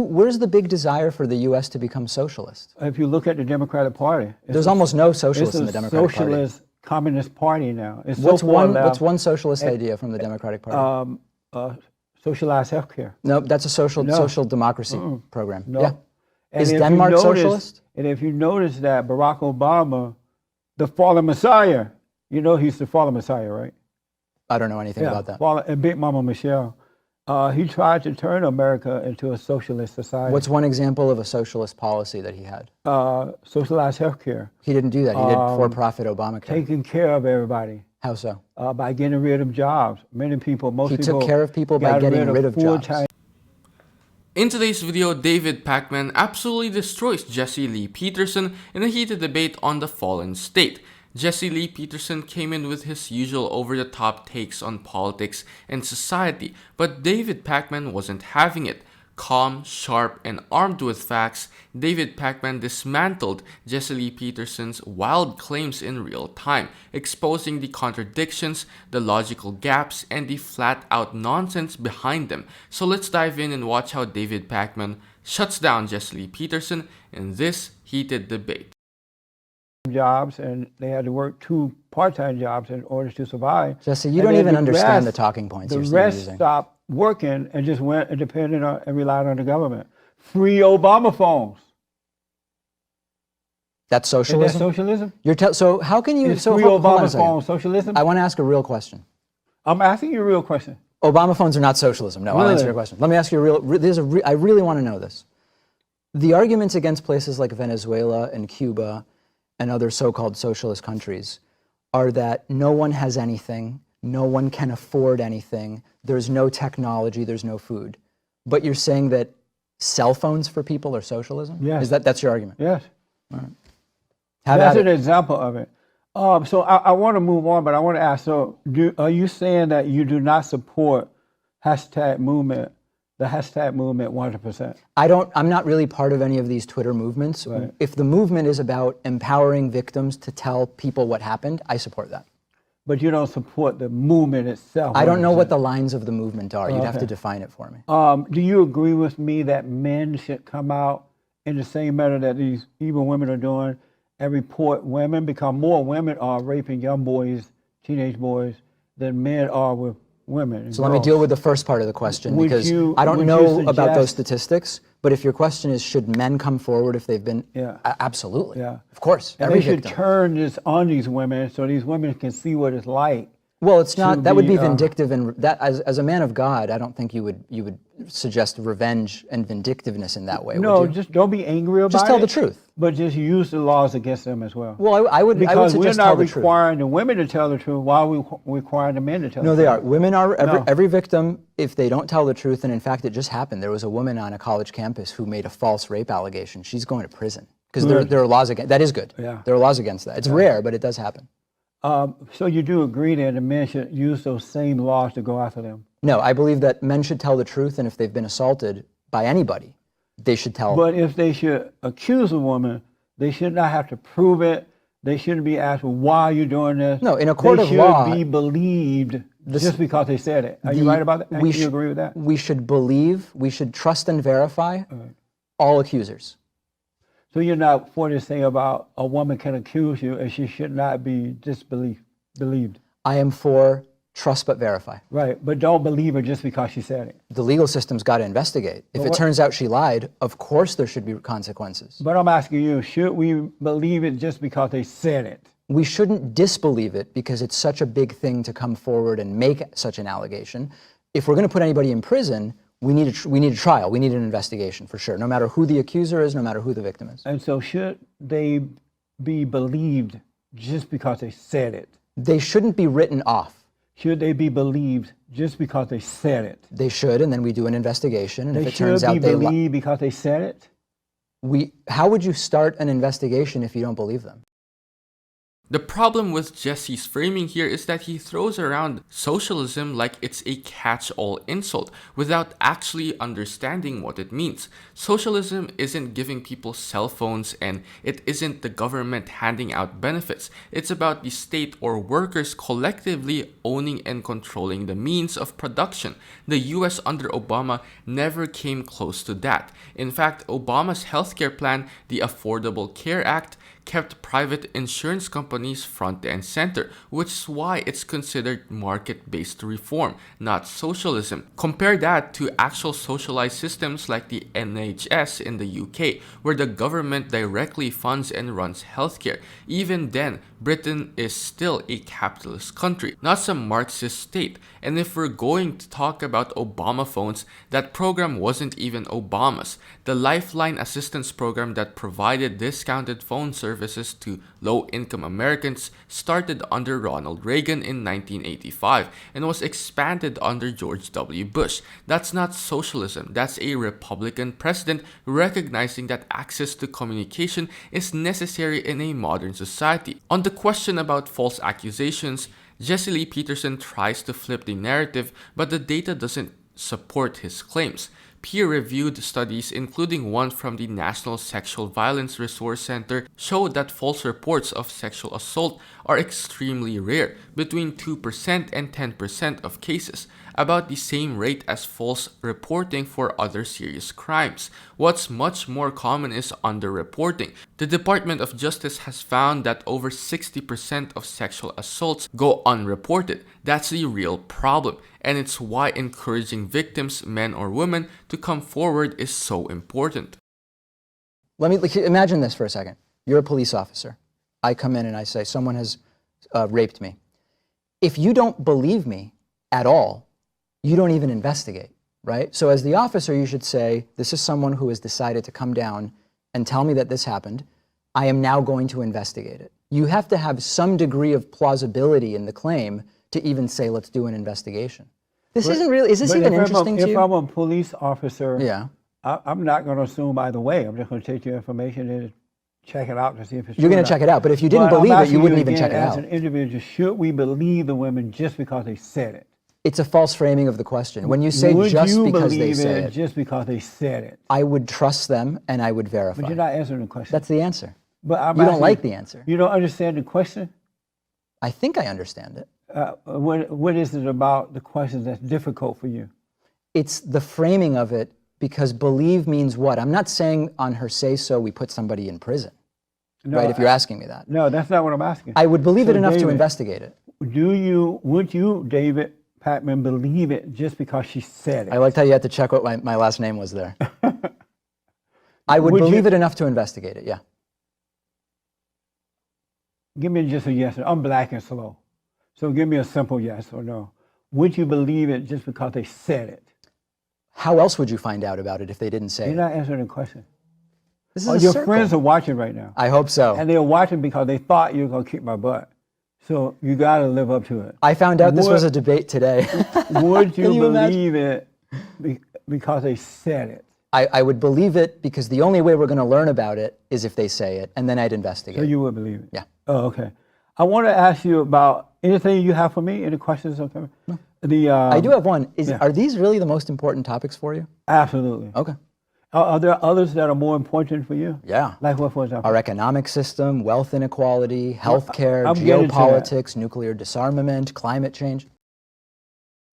where's the big desire for the U.S. to become socialist? If you look at the Democratic Party, there's almost no socialists in the Democratic Party. It's a socialist communist party now. It's what's one socialist idea from the Democratic Party? Socialized healthcare. No, that's a social democracy program. No. Yeah. Is Denmark socialist? And if you notice that Barack Obama, the fallen messiah, you know he's the fallen messiah, right? I don't know anything about that. And Big Mama Michelle, he tried to turn America into a socialist society. What's one example of a socialist policy that he had? Socialized healthcare. He didn't do that. He did for-profit Obamacare. Taking care of everybody. How so? By getting rid of jobs. Most people. He took care of people by getting rid of jobs. In today's video, David Pakman absolutely destroys Jesse Lee Peterson in a heated debate on the fallen state. Jesse Lee Peterson came in with his usual over-the-top takes on politics and society, but David Pakman wasn't having it. Calm, sharp, and armed with facts, David Pakman dismantled Jesse Lee Peterson's wild claims in real time, exposing the contradictions, the logical gaps, and the flat-out nonsense behind them. So let's dive in and watch how David Pakman shuts down Jesse Lee Peterson in this heated debate. Jobs, and they had to work 2 part-time jobs in order to survive. Jesse, you don't even understand the talking points you're using. The rest stopped working and just went and depended on and relied on the government. Free Obama phones. That's socialism? Is that socialism? So how can you... Is free Obama phones socialism? I want to ask a real question. I'm asking you a real question. Obama phones are not socialism. No, really? I'll answer your question. Let me ask you I really want to know this. The arguments against places like Venezuela and Cuba and other so-called socialist countries are that no one has anything, no one can afford anything, there's no technology, there's no food. But you're saying that cell phones for people are socialism? Yes. That's your argument? Yes. All right. That's an example of it. So I want to move on, but I want to ask, so are you saying that you do not support hashtag movement, the hashtag movement 100%? I'm not really part of any of these Twitter movements. Right. If the movement is about empowering victims to tell people what happened, I support that. But you don't support the movement itself? I don't know what the lines of the movement are. You'd have to define it for me. Do you agree with me that men should come out in the same manner that these evil women are doing and report women, because more women are raping young boys, teenage boys, than men are with women? So let me deal with the first part of the question, because I don't know about those statistics, but if your question is, should men come forward if they've been, absolutely, of course. And they should turn this on these women so these women can see what it's like. Well, it's not, that would be vindictive, and that, as a man of God, I don't think you would suggest revenge and vindictiveness in that way. No, just don't be angry about it. Just tell the truth. But just use the laws against them as well. Well, I would because suggest we're not requiring the women to tell the truth, why are we requiring the men to tell the truth? No, they are. Women are, every victim, if they don't tell the truth, and in fact, it just happened. There was a woman on a college campus who made a false rape allegation. She's going to prison. Because there are laws against, that is good. Yeah. There are laws against that. It's rare, but it does happen. So you do agree that the men should use those same laws to go after them? No, I believe that men should tell the truth, and if they've been assaulted by anybody, they should tell. But if they should accuse a woman, they should not have to prove it. They shouldn't be asked, well, why are you doing this? No, in a court of law, they should be believed just because they said it. Are you right about that? Do you agree with that? We should believe, we should trust and verify all accusers. So you're not for this thing about a woman can accuse you and she should not be believed? I am for trust but verify. Right, but don't believe her just because she said it. The legal system's got to investigate. If it turns out she lied, of course there should be consequences. But I'm asking you, should we believe it just because they said it? We shouldn't disbelieve it because it's such a big thing to come forward and make such an allegation. If we're going to put anybody in prison, we need a trial. We need an investigation for sure, no matter who the accuser is, no matter who the victim is. And so should they be believed just because they said it? They shouldn't be written off. Should they be believed just because they said it? They should, and then we do an investigation. And if it turns out they should be believed because they said it? How would you start an investigation if you don't believe them? The problem with Jesse's framing here is that he throws around socialism like it's a catch-all insult without actually understanding what it means. Socialism isn't giving people cell phones, and it isn't the government handing out benefits. It's about the state or workers collectively owning and controlling the means of production. The US under Obama never came close to that. In fact, Obama's healthcare plan, the Affordable Care Act, kept private insurance companies front and center, which is why it's considered market-based reform, not socialism. Compare that to actual socialized systems like the NHS in the UK, where the government directly funds and runs healthcare. Even then, Britain is still a capitalist country, not some Marxist state. And if we're going to talk about Obama phones, that program wasn't even Obama's. The Lifeline Assistance Program that provided discounted phone services to low-income Americans started under Ronald Reagan in 1985 and was expanded under George W. Bush. That's not socialism, that's a Republican president recognizing that access to communication is necessary in a modern society. On the question about false accusations, Jesse Lee Peterson tries to flip the narrative, but the data doesn't support his claims. Peer-reviewed studies, including one from the National Sexual Violence Resource Center, show that false reports of sexual assault are extremely rare, between 2% and 10% of cases, about the same rate as false reporting for other serious crimes. What's much more common is underreporting. The Department of Justice has found that over 60% of sexual assaults go unreported. That's the real problem, and it's why encouraging victims, men or women, to come forward is so important. Let me imagine this for a second. You're a police officer. I come in and I say, someone has raped me. If you don't believe me at all, you don't even investigate, right? So as the officer, you should say, this is someone who has decided to come down and tell me that this happened. I am now going to investigate it. You have to have some degree of plausibility in the claim to even say, let's do an investigation. This isn't really, is this even interesting to you? If I'm a police officer, yeah. I'm not going to assume either way. I'm just going to take your information and check it out to see if it's true. You're going to check it out, but if you didn't believe it, you wouldn't even check it out. As an individual, should we believe the women just because they said it? It's a false framing of the question. When you say just because they say it, just because they said it, I would trust them and I would verify. but you're not answering the question. That's the answer. But you don't like the answer. You don't understand the question? I think I understand it. What is it about the question that's difficult for you? It's the framing of it, because believe means what? I'm not saying on her say-so we put somebody in prison, right, if you're asking me that. No, that's not what I'm asking. I would believe it enough to investigate it. Would you, David Pakman, believe it just because she said it? I liked how you had to check what my last name was there. I would believe it enough to investigate it, yeah. Give me just a yes. I'm black and slow. So give me a simple yes or no. Would you believe it just because they said it? How else would you find out about it if they didn't say it? You're not answering the question. This is your friends are watching right now. I hope so. And they're watching because they thought you were going to kick my butt. So you got to live up to it. I found out this was a debate today. Would you believe it because they said it? I would believe it because the only way we're going to learn about it is if they say it, and then I'd investigate. So you would believe it? Yeah. Oh, okay. I want to ask you about anything you have for me. Any questions? Okay. No. I do have one. Are these really the most important topics for you? Absolutely. Okay. Are there others that are more important for you? Yeah. Like what, for example? Our economic system, wealth inequality, healthcare, geopolitics, nuclear disarmament, climate change.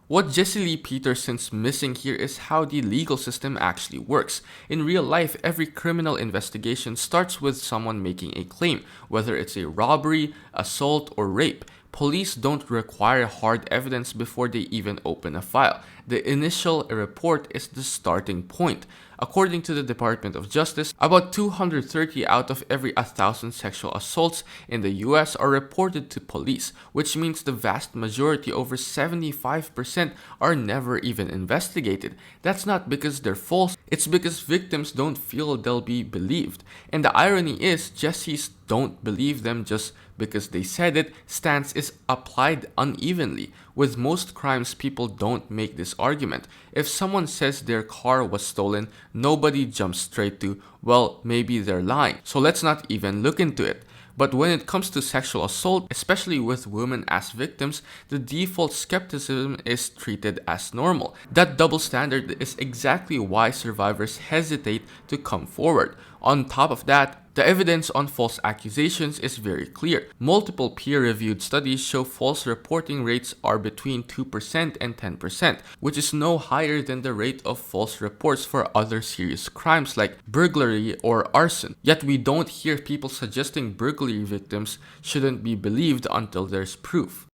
What Jesse Lee Peterson's missing here is how the legal system actually works. In real life, every criminal investigation starts with someone making a claim, whether it's a robbery, assault, or rape. Police don't require hard evidence before they even open a file. The initial report is the starting point. According to the Department of Justice, about 230 out of every 1,000 sexual assaults in the US are reported to police, which means the vast majority, over 75%, are never even investigated. That's not because they're false, it's because victims don't feel they'll be believed. And the irony is, Jesse's don't believe them just because they said it stance is applied unevenly. With most crimes, people don't make this argument. If someone says their car was stolen, nobody jumps straight to, well, maybe they're lying, so let's not even look into it. But when it comes to sexual assault, especially with women as victims, the default skepticism is treated as normal. That double standard is exactly why survivors hesitate to come forward. On top of that, the evidence on false accusations is very clear. Multiple peer-reviewed studies show false reporting rates are between 2% and 10%, which is no higher than the rate of false reports for other serious crimes like burglary or arson. Yet we don't hear people suggesting burglary victims shouldn't be believed until there's proof.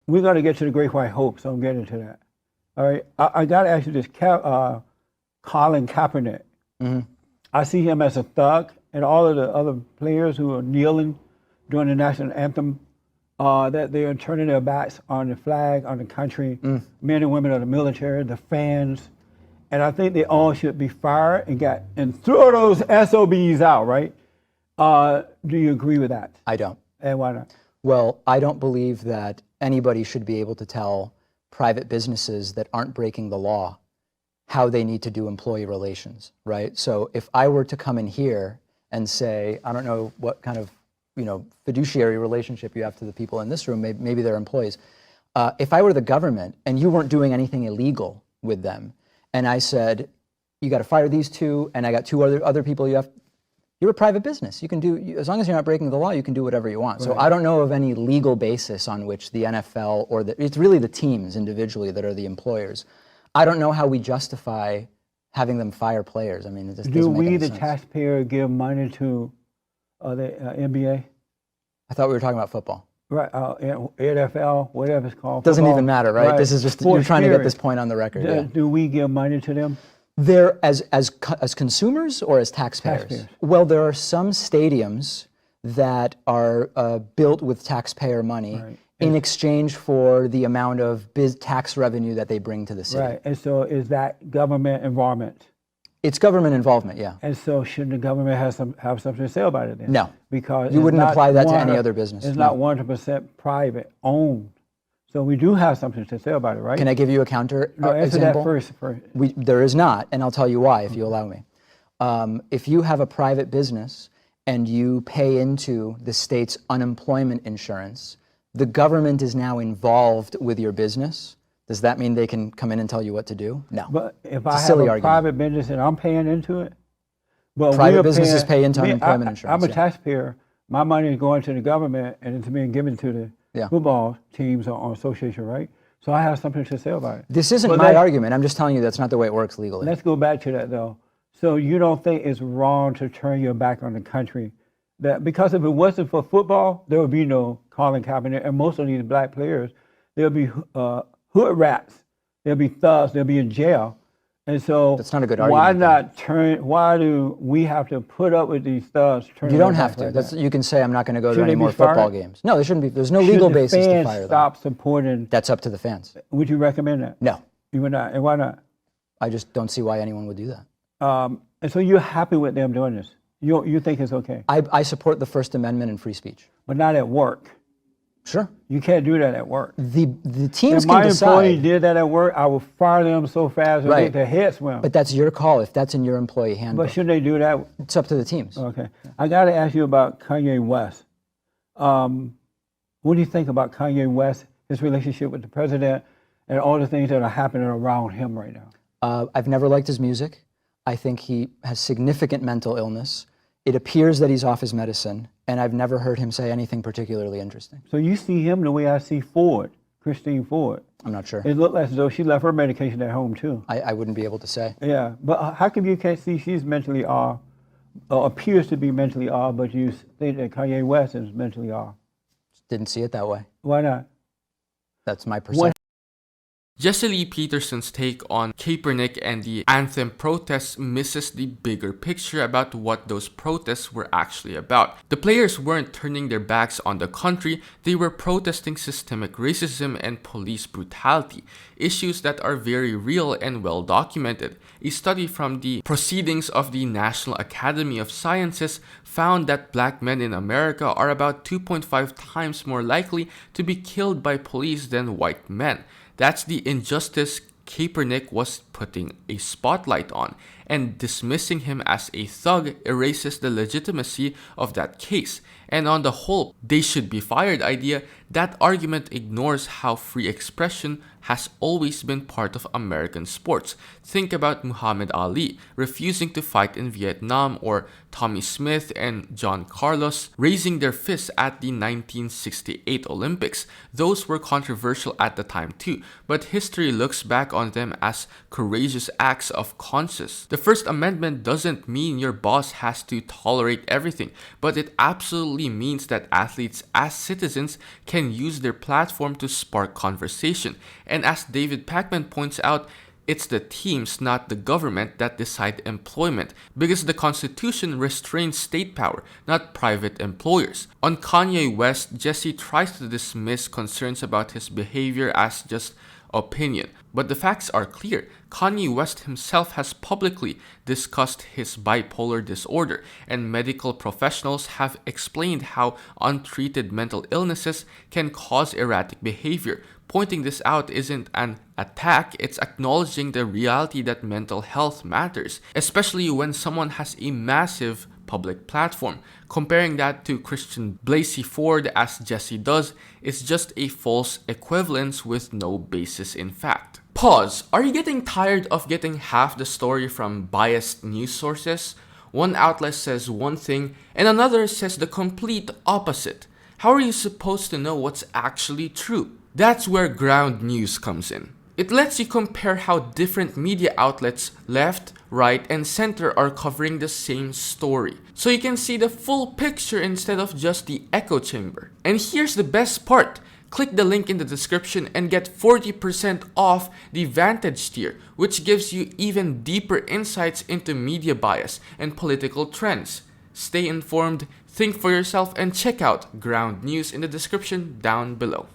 We're going to get to the Great White Hope, so I'm getting to that. All right, I got to ask you this, Colin Kaepernick. I see him as a thug, and all of the other players who are kneeling during the national anthem, that they are turning their backs on the flag, on the country, men and women of the military, the fans, and I think they all should be fired and throw those SOBs out, right? Do you agree with that? I don't. And why not? Well, I don't believe that anybody should be able to tell private businesses that aren't breaking the law how they need to do employee relations, right? So if I were to come in here and say, I don't know what kind of, fiduciary relationship you have to the people in this room, maybe they're employees. If I were the government and you weren't doing anything illegal with them, and I said, you got to fire these two, and I got two other people you're a private business. You can do, as long as you're not breaking the law, you can do whatever you want. Right. So I don't know of any legal basis on which the NFL or it's really the teams individually that are the employers. I don't know how we justify having them fire players. I mean, it just doesn't make any sense. Do we, the taxpayer, give money to the NBA? I thought we were talking about football. Right, NFL, whatever it's called. Doesn't football. even matter, right? This is just, you're trying to get this point on the record. Do we give money to them? They're as consumers or as taxpayers? Well, there are some stadiums that are built with taxpayer money. Right. In exchange for the amount of tax revenue that they bring to the city. Right, and so is that government involvement? It's government involvement, yeah. And so shouldn't the government have something to say about it then? No, because you wouldn't apply that to any other business. It's not 100% private owned. So we do have something to say about it, right? Can I give you a counter answer example? That first. There is not, and I'll tell you why if you allow me. If you have a private business and you pay into the state's unemployment insurance, the government is now involved with your business. Does that mean they can come in and tell you what to do? No. But if I have a private business and I'm paying into it, well, private businesses pay into unemployment insurance. I'm a taxpayer. My money is going to the government and it's being given to the football teams or association, right? So I have something to say about it. This isn't my argument. I'm just telling you that's not the way it works legally. Let's go back to that though. So you don't think it's wrong to turn your back on the country? Because if it wasn't for football, there would be no Colin Kaepernick, and most of these black players, they'll be hood rats, they'll be thugs, they'll be in jail, and so that's not a good argument. Why do we have to put up with these thugs? You don't have to. You can say I'm not going to go to any more football games. No, there shouldn't be. There's no legal basis to fire them. Stop supporting. That's up to the fans. Would you recommend that? No. You would not, and why not? I just don't see why anyone would do that. And so you're happy with them doing this? You think it's okay? I support the First Amendment and free speech. But not at work. Sure. You can't do that at work. The teams if can decide. If my employee did that at work, I would fire them so fast that their head swim. But that's your call if that's in your employee handbook. But shouldn't they do that? It's up to the teams. Okay. I got to ask you about Kanye West. What do you think about Kanye West, his relationship with the president, and all the things that are happening around him right now? I've never liked his music. I think he has significant mental illness. It appears that he's off his medicine, and I've never heard him say anything particularly interesting. So you see him the way I see Ford, Christine Ford. I'm not sure. It looked as though she left her medication at home too. I wouldn't be able to say. Yeah, but how come you can't see she's mentally off, or appears to be mentally off, but you think that Kanye West is mentally off? Didn't see it that way. Why not? That's my perception. Jesse Lee Peterson's take on Kaepernick and the anthem protests misses the bigger picture about what those protests were actually about. The players weren't turning their backs on the country, they were protesting systemic racism and police brutality, issues that are very real and well documented. A study from the Proceedings of the National Academy of Sciences found that black men in America are about 2.5 times more likely to be killed by police than white men. That's the injustice Kaepernick was putting a spotlight on. and dismissing him as a thug erases the legitimacy of that case. And on the whole, they should be fired idea, that argument ignores how free expression has always been part of American sports. Think about Muhammad Ali refusing to fight in Vietnam, or Tommy Smith and John Carlos raising their fists at the 1968 Olympics. Those were controversial at the time too, but history looks back on them as courageous acts of conscience. The First Amendment doesn't mean your boss has to tolerate everything, but it absolutely means that athletes as citizens can use their platform to spark conversation. And as David Pakman points out, it's the teams, not the government, that decide employment, because the Constitution restrains state power, not private employers. On Kanye West, Jesse tries to dismiss concerns about his behavior as just opinion. But the facts are clear. Kanye West himself has publicly discussed his bipolar disorder, and medical professionals have explained how untreated mental illnesses can cause erratic behavior. Pointing this out isn't an attack, it's acknowledging the reality that mental health matters, especially when someone has a massive public platform. Comparing that to Christian Blasey Ford, as Jesse does, is just a false equivalence with no basis in fact. Pause. Are you getting tired of getting half the story from biased news sources? One outlet says one thing and another says the complete opposite. How are you supposed to know what's actually true? That's where ground news comes in. It lets you compare how different media outlets, left, right, and center, are covering the same story, so you can see the full picture instead of just the echo chamber. And here's the best part. Click the link in the description and get 40% off the Vantage tier, which gives you even deeper insights into media bias and political trends. Stay informed, think for yourself, and check out ground news in the description down below.